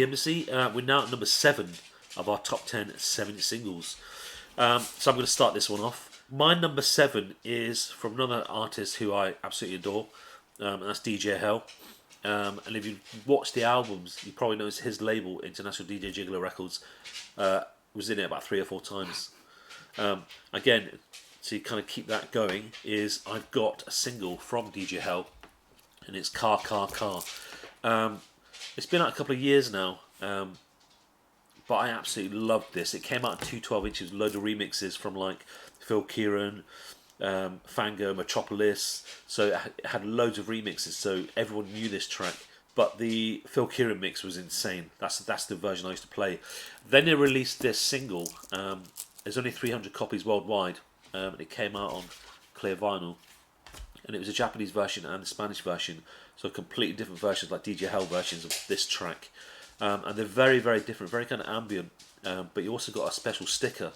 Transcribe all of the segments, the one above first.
RPMbassy. We're now at number 7 of our top 10 7-inch singles. So I'm going to start this one off. My number 7 is from another artist who I absolutely adore, and that's DJ Hell. And if you watch the albums, you probably notice his label, International DJ Jiggler Records, was in it about 3 or 4 times. Again, to kind of keep that going, is I've got a single from DJ Hell, and it's Car Car Car. It's been out a couple of years now, but I absolutely loved this. It came out in 212 inches, loads of remixes from like Phil Kieran, Fango, Metropolis. So it had loads of remixes, so everyone knew this track. But the Phil Kieran mix was insane. That's the version I used to play. Then they released this single. There's only 300 copies worldwide, and it came out on clear vinyl. And it was a Japanese version and a Spanish version, so completely different versions, like DJ Hell versions of this track. And they're very, very different, very kind of ambient. But you also got a special sticker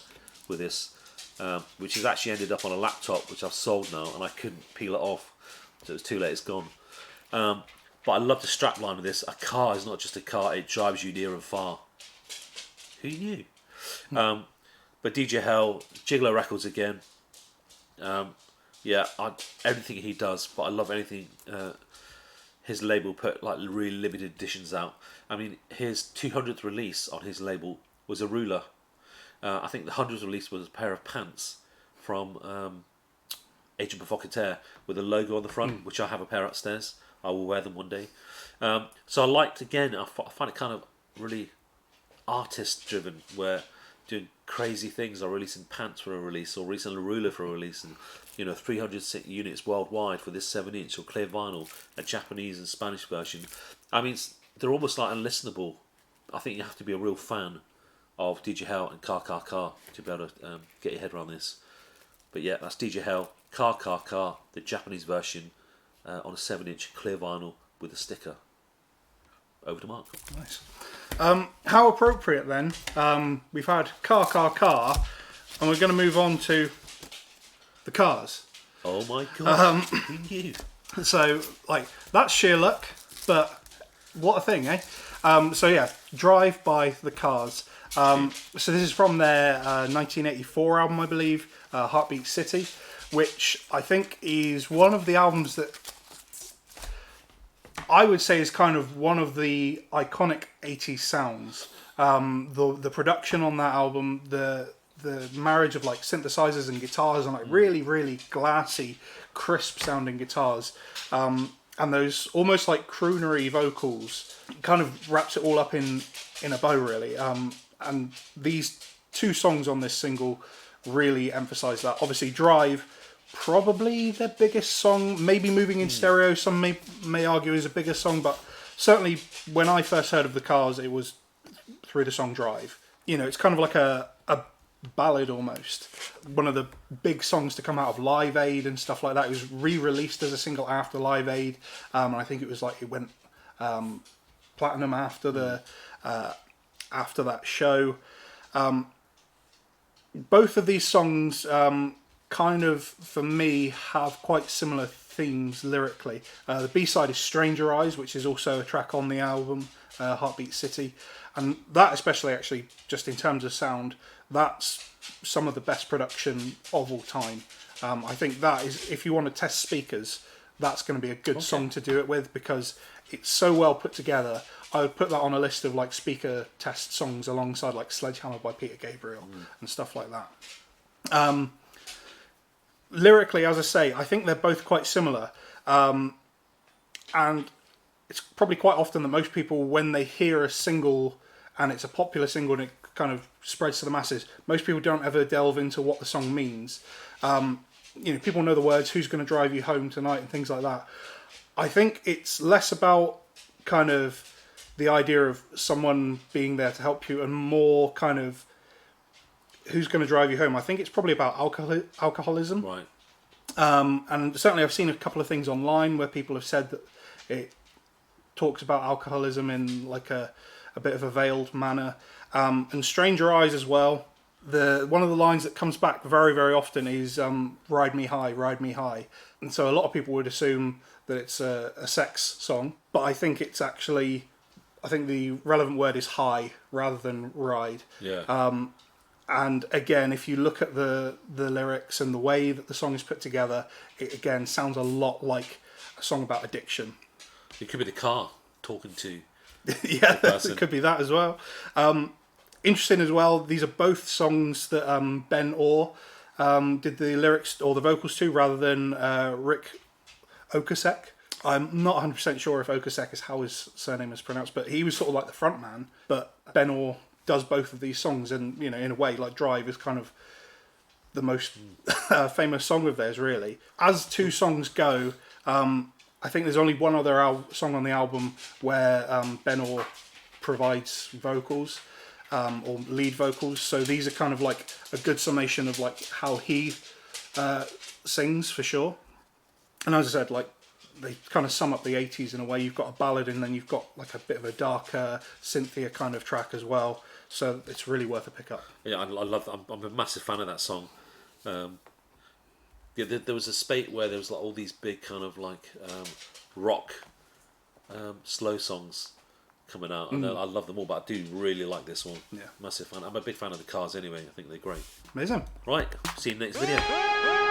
with this, which has actually ended up on a laptop, which I've sold now, and I couldn't peel it off, so it was too late, it's gone. But I love the strapline of this. A car is not just a car, it drives you near and far. Who knew? But DJ Hell, Jiggler Records again. Yeah, everything he does, but I love anything his label put, like really limited editions out. I mean, his 200th release on his label was a ruler. I think the 100th release was a pair of pants from Agent Provocateur with a logo on the front, which I have a pair upstairs. I will wear them one day. So I liked, again, I find it kind of really artist driven, where doing crazy things, or releasing pants for a release, or releasing a ruler for a release, and 300 units worldwide for this 7-inch or clear vinyl, a Japanese and Spanish version. I mean, they're almost like unlistenable. I think you have to be a real fan of DJ Hell and Car Car Car to be able to get your head around this. But yeah, that's DJ Hell, Car Car Car, the Japanese version on a 7-inch clear vinyl with a sticker. Over to Mark. Nice. How appropriate then. We've had Car Car Car, and we're going to move on to the Cars. Oh my god, who knew? So, like, that's sheer luck, but what a thing, eh? So yeah, Drive by the Cars. So this is from their 1984 album, I believe, Heartbeat City, which I think is one of the albums that I would say is kind of one of the iconic 80s sounds. The production on that album, the marriage of like synthesizers and guitars, and like really, really glassy, crisp sounding guitars, and those almost like croonery vocals, kind of wraps it all up in a bow, really. And these 2 songs on this single really emphasize that. Obviously, Drive, probably their biggest song. Maybe Moving in Stereo, some may argue, is a bigger song, but certainly when I first heard of the Cars, it was through the song Drive. It's kind of like a ballad almost. One of the big songs to come out of Live Aid and stuff like that. It was re-released as a single after Live Aid, and I think it was like it went platinum after after that show. Both of these songs kind of, for me, have quite similar themes lyrically. The B-side is Stranger Eyes, which is also a track on the album, Heartbeat City, and that especially, actually, just in terms of sound, that's some of the best production of all time. I think that is, if you want to test speakers, that's going to be a good song to do it with, because it's so well put together. I would put that on a list of like speaker test songs alongside like Sledgehammer by Peter Gabriel and stuff like that. Lyrically, as I say, I think they're both quite similar. And it's probably quite often that most people, when they hear a single and it's a popular single and it kind of spreads to the masses, most people don't ever delve into what the song means. People know the words, who's going to drive you home tonight and things like that. I think it's less about kind of the idea of someone being there to help you and more kind of who's going to drive you home. I think it's probably about alcoholism. Right. And certainly I've seen a couple of things online where people have said that it talks about alcoholism in like a bit of a veiled manner. And Stranger Eyes as well. One of the lines that comes back very, very often is ride me high, ride me high. And so a lot of people would assume that it's a sex song, but I think it's actually I think the relevant word is high rather than ride. Yeah. And again, if you look at the lyrics and the way that the song is put together, it again sounds a lot like a song about addiction. It could be the car talking to Yeah, the person. it could be that as well. Interesting as well, these are both songs that Ben Orr did the lyrics or the vocals to, rather than Rick Okasek. I'm not 100% sure if Okasek is how his surname is pronounced, but he was sort of like the front man. But Ben Orr does both of these songs, and in a way, like Drive is kind of the most famous song of theirs, really. As two songs go, I think there's only one other song on the album where Ben Orr provides vocals. Or lead vocals, so these are kind of like a good summation of like how he sings, for sure. And as I said, like they kind of sum up the 80s in a way. You've got a ballad and then you've got like a bit of a darker Cynthia kind of track as well, so it's really worth a pick up. Yeah, I love that. I'm a massive fan of that song. Yeah, there was a spate where there was like all these big kind of like rock slow songs coming out, and I love them all, but I do really like this one. Yeah, massive fan. I'm a big fan of the Cars anyway. I think they're great. Amazing. Right, see you in the next video.